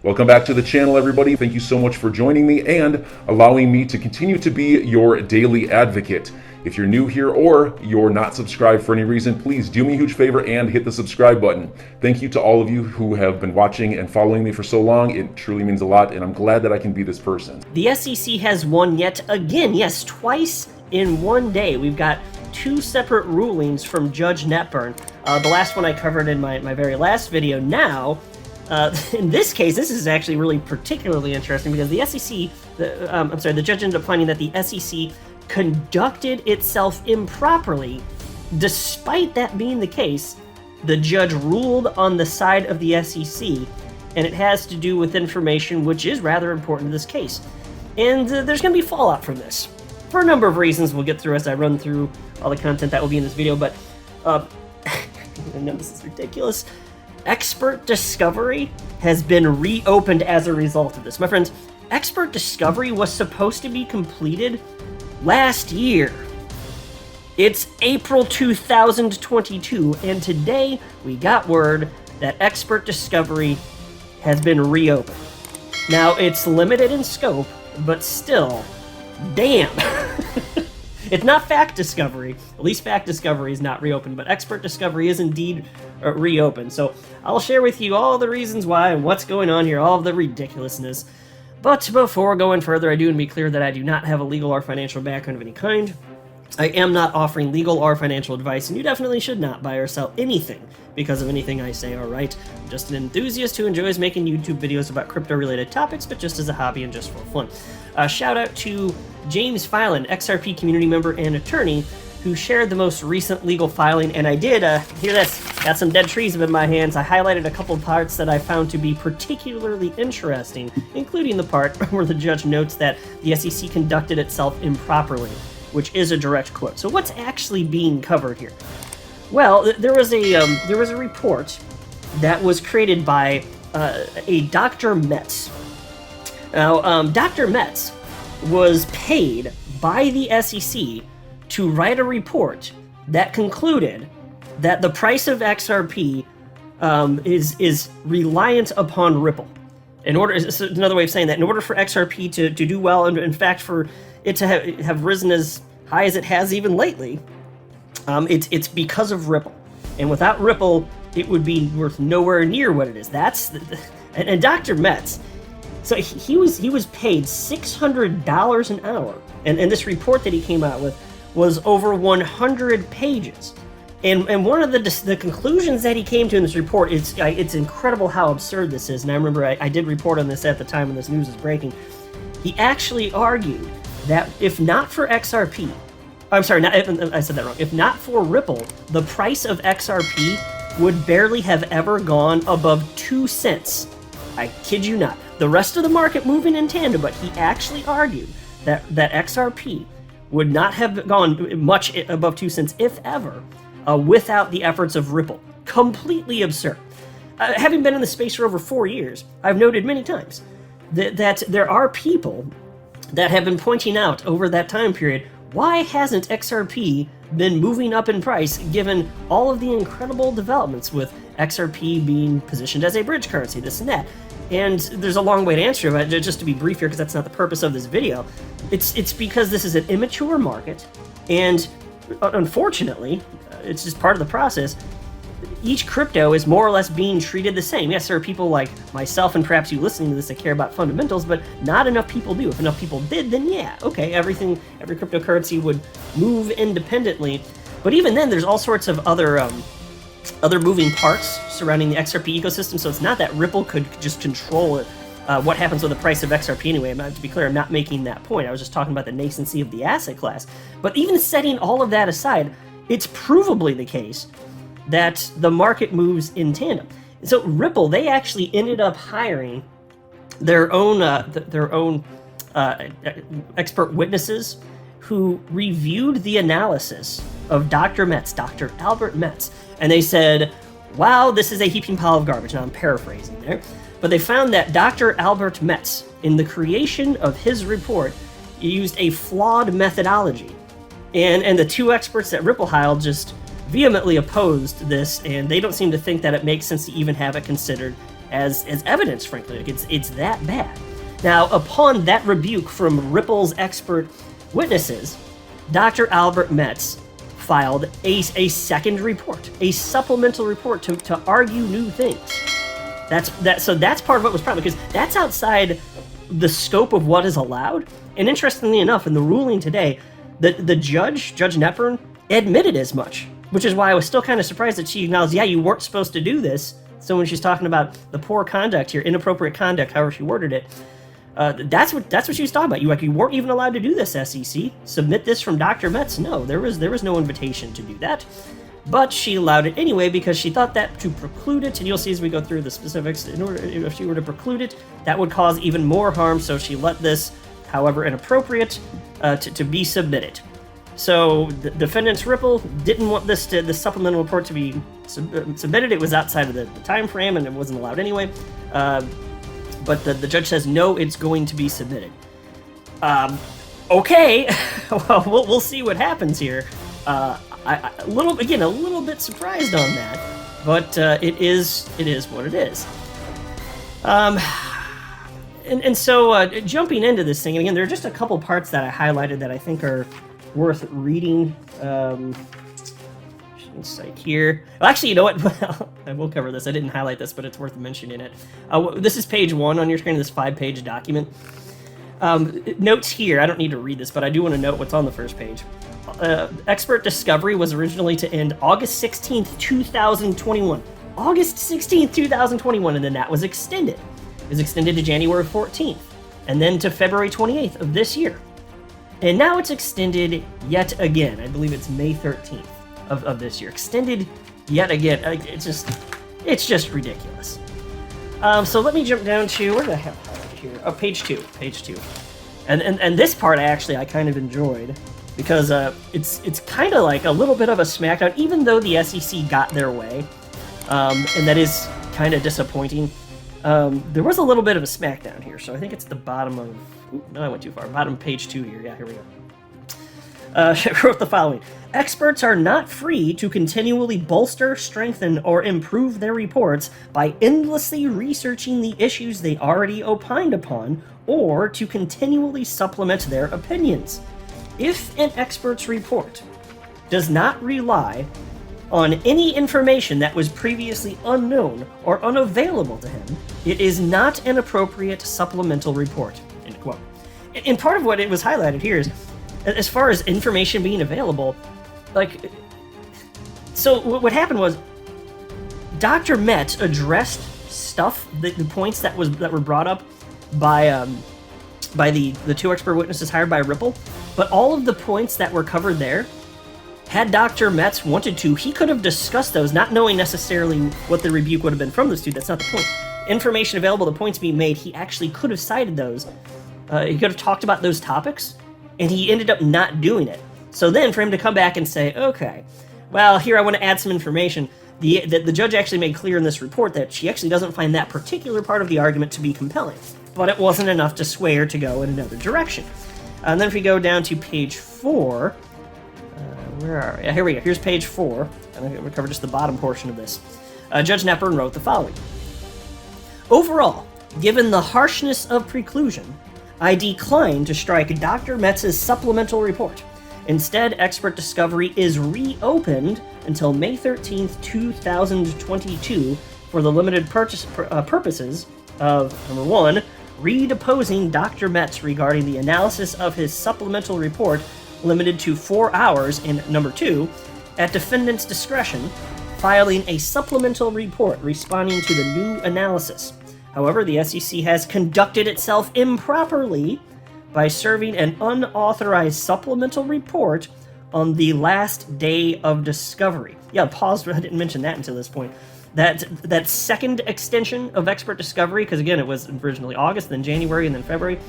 Welcome back to the channel, everybody. Thank you so much for joining me and allowing me to continue to be your daily advocate. If you're new here or you're not subscribed for any reason, please do me a huge favor and hit the subscribe button. Thank you to all of you who have been watching and following me for so long. It truly means a lot, and I'm glad that I can be this person. The SEC has won yet again, yes, twice in one day. We've got two separate rulings from Judge Netburn. The last one I covered in my very last video. Now, in this case, this is actually really particularly interesting because the SEC, the judge ended up finding that the SEC conducted itself improperly. Despite that being the case, the judge ruled on the side of the SEC, and it has to do with information which is rather important in this case. And there's going to be fallout from this for a number of reasons we'll get through as I run through all the content that will be in this video, but I know this is ridiculous. Expert Discovery has been reopened as a result of this. My friends, Expert Discovery was supposed to be completed last year. It's April 2022, and today we got word that Expert Discovery has been reopened. Now, it's limited in scope, but still, damn. It's not Fact Discovery. At least Fact Discovery is not reopened, but Expert Discovery is indeed reopened. So I'll share with you all the reasons why and what's going on here, all of the ridiculousness. But before going further, I do want to be clear that I do not have a legal or financial background of any kind. I am not offering legal or financial advice, and you definitely should not buy or sell anything because of anything I say, alright? I'm just an enthusiast who enjoys making YouTube videos about crypto-related topics, but just as a hobby and just for fun. Shout out to James Filan, XRP community member and attorney, who shared the most recent legal filing, and I did, hear this, got some dead trees in my hands. I highlighted a couple parts that I found to be particularly interesting, including the part where the judge notes that the SEC conducted itself improperly, which is a direct quote. So what's actually being covered here? Well, there was a report that was created by a Dr. Metz. Now, Dr. Metz was paid by the SEC to write a report that concluded that the price of XRP is reliant upon Ripple. It's another way of saying that in order for XRP to do well, and in fact for it to have risen as high as it has even lately, it's because of Ripple. And without Ripple, it would be worth nowhere near what it is. And Dr. Metz, so he was paid $600 an hour, and this report that he came out with was over 100 pages. And one of the conclusions that he came to in this report, it's incredible how absurd this is. And I remember I did report on this at the time when this news was breaking. He actually argued that if not for XRP, I'm sorry, I said that wrong. If not for Ripple, the price of XRP would barely have ever gone above 2 cents. I kid you not. The rest of the market moving in tandem, but he actually argued that XRP would not have gone much above 2 cents, if ever, without the efforts of Ripple. Completely absurd. Having been in the space for over 4 years, I've noted many times that there are people that have been pointing out over that time period, why hasn't XRP been moving up in price given all of the incredible developments with XRP being positioned as a bridge currency, this and that? And there's a long way to answer, but just to be brief here, because that's not the purpose of this video, it's because this is an immature market, and unfortunately, it's just part of the process. Each crypto is more or less being treated the same. Yes, there are people like myself and perhaps you listening to this that care about fundamentals, but not enough people do. If enough people did, then yeah, okay, every cryptocurrency would move independently. But even then, there's all sorts of other moving parts surrounding the XRP ecosystem, so it's not that Ripple could just control it. What happens with the price of XRP anyway. To be clear, I'm not making that point. I was just talking about the nascency of the asset class. But even setting all of that aside, it's provably the case that the market moves in tandem. So Ripple, they actually ended up hiring their own expert witnesses who reviewed the analysis of Dr. Metz, Dr. Albert Metz, and they said, wow, this is a heaping pile of garbage. Now I'm paraphrasing there, but they found that Dr. Albert Metz, in the creation of his report, used a flawed methodology. And the two experts that Ripple hired just vehemently opposed this, and they don't seem to think that it makes sense to even have it considered as evidence, frankly. Like it's that bad. Now, upon that rebuke from Ripple's expert witnesses, Dr. Albert Metz filed a second report, a supplemental report to argue new things. So that's part of what was problem, because that's outside the scope of what is allowed. And interestingly enough, in the ruling today, the Judge Netburn, admitted as much, which is why I was still kind of surprised that she acknowledged, yeah, you weren't supposed to do this. So when she's talking about the poor conduct here, inappropriate conduct, however she worded it, that's what she was talking about. You weren't even allowed to do this, SEC. Submit this from Dr. Metz. No, there was no invitation to do that. But she allowed it anyway because she thought that to preclude it, and you'll see as we go through the specifics, if she were to preclude it, that would cause even more harm, so she let this, however inappropriate, to be submitted. So the defendants, Ripple, didn't want this supplemental report to be submitted. It was outside of the time frame, and it wasn't allowed anyway. But the judge says, no, it's going to be submitted. Okay, well, we'll see what happens here. A little bit surprised on that, but it is what it is. So jumping into this thing, and again, there are just a couple parts that I highlighted that I think are worth reading. Site here. Well, actually, you know what? I will cover this. I didn't highlight this, but it's worth mentioning it. This is page 1 on your screen, this 5-page document. Notes here, I don't need to read this, but I do want to note what's on the first page. Expert discovery was originally to end August 16th, 2021. August 16th, 2021, and then that was extended. It was extended to January 14th, and then to February 28th of this year. And now it's extended yet again. I believe it's May 13th of this year. Extended yet again. It's just ridiculous. So let me jump down to, where did I have it here? Oh, page 2. And this part I kind of enjoyed, because it's kind of like a little bit of a smackdown, even though the SEC got their way, and that is kind of disappointing. There was a little bit of a smackdown here, so I think it's the bottom of... no, I went too far. Bottom page 2 here. Yeah, here we go. She wrote the following. Experts are not free to continually bolster, strengthen, or improve their reports by endlessly researching the issues they already opined upon, or to continually supplement their opinions. If an expert's report does not rely on any information that was previously unknown or unavailable to him, it is not an appropriate supplemental report. End quote. And part of what it was highlighted here is, as far as information being available, so what happened was, Dr. Metz addressed stuff, the points that were brought up by the two expert witnesses hired by Ripple, but all of the points that were covered there, had Dr. Metz wanted to, he could have discussed those, not knowing necessarily what the rebuke would have been from this dude. That's not the point. Information available, the points being made, he actually could have cited those. He could have talked about those topics, and he ended up not doing it. So then for him to come back and say, okay, well, here I want to add some information, the judge actually made clear in this report that she actually doesn't find that particular part of the argument to be compelling, but it wasn't enough to sway her to go in another direction. And then if we go down to page 4, where are we? Here we go. Here's page 4. I'm going to cover just the bottom portion of this. Judge Netburn wrote the following. Overall, given the harshness of preclusion, I decline to strike Dr. Metz's supplemental report. Instead, expert discovery is reopened until May 13th, 2022 for the limited purposes of, number 1, redeposing Dr. Metz regarding the analysis of his supplemental report limited to 4 hours, and number 2, at defendant's discretion, filing a supplemental report responding to the new analysis. However, the SEC has conducted itself improperly by serving an unauthorized supplemental report on the last day of discovery. Yeah, pause, I didn't mention that until this point. That second extension of expert discovery, because again, it was originally August, then January, and then February.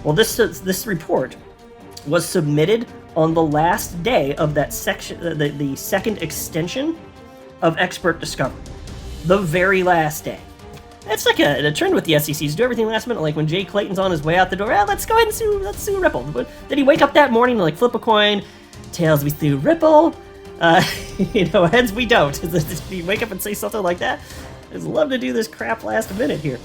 Well, this report was submitted on the last day of that section, the second extension of expert discovery. The very last day. That's like a trend with the SECs. Do everything last minute. Like when Jay Clayton's on his way out the door, let's go ahead and let's sue Ripple. But did he wake up that morning and flip a coin? Tails, we sue Ripple. Heads, we don't. Did he wake up and say something like that? I'd love to do this crap last minute here.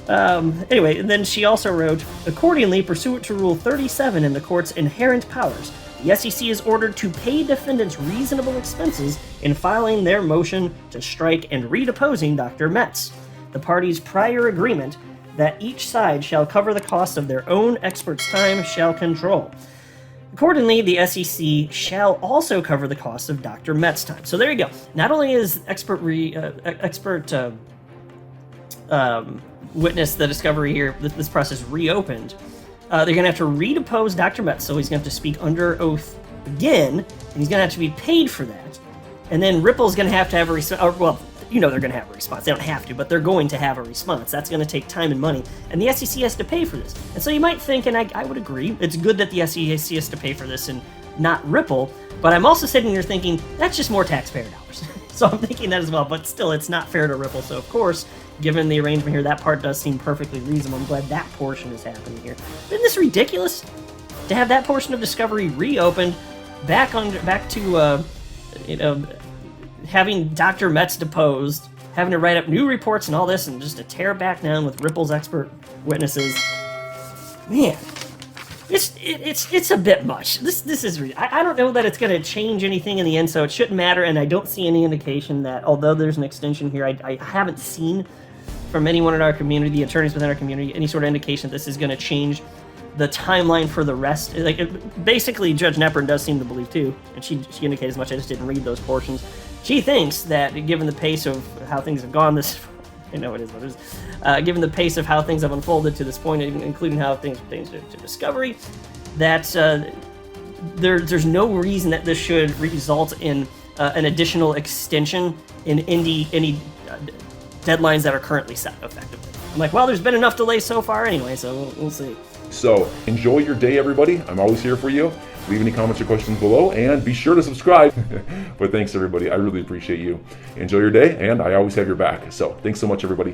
Anyway, and then she also wrote, accordingly, pursuant to Rule 37 in the court's inherent powers, the SEC is ordered to pay defendants reasonable expenses in filing their motion to strike and redeposing Dr. Metz. The parties' prior agreement that each side shall cover the cost of their own expert's time shall control. Accordingly, the SEC shall also cover the cost of Dr. Metz's time. So there you go. Not only is witness the discovery here, this process reopened, they're going to have to redepose Dr. Metz, so he's going to have to speak under oath again, and he's going to have to be paid for that. And then Ripple's going to have a response. Well, you know they're going to have a response. They don't have to, but they're going to have a response. That's going to take time and money, and the SEC has to pay for this. And so you might think, and I would agree, it's good that the SEC has to pay for this and not Ripple, but I'm also sitting here thinking, that's just more taxpayer dollars. So I'm thinking that as well, but still, it's not fair to Ripple. So of course, given the arrangement here, that part does seem perfectly reasonable. I'm glad that portion is happening here. Isn't this ridiculous? To have that portion of Discovery reopened, back to having Dr. Metz deposed, having to write up new reports and all this, and just to tear back down with Ripple's expert witnesses. Man, it's a bit much. This is I don't know that it's going to change anything in the end, so it shouldn't matter. And I don't see any indication that, although there's an extension here, I haven't seen from anyone in our community, the attorneys within our community, any sort of indication that this is going to change the timeline for the rest. Basically, Judge Knepper does seem to believe too, and she indicated as much. I just didn't read those portions. She thinks that given the pace of how things have gone this, I know it is what it is, given the pace of how things have unfolded to this point, including how things pertain to Discovery, that there's no reason that this should result in an additional extension in any deadlines that are currently set, effectively. I'm like, well, there's been enough delay so far anyway, so we'll see. So enjoy your day, everybody. I'm always here for you. Leave any comments or questions below, and be sure to subscribe. But thanks, everybody. I really appreciate you. Enjoy your day, and I always have your back. So thanks so much, everybody.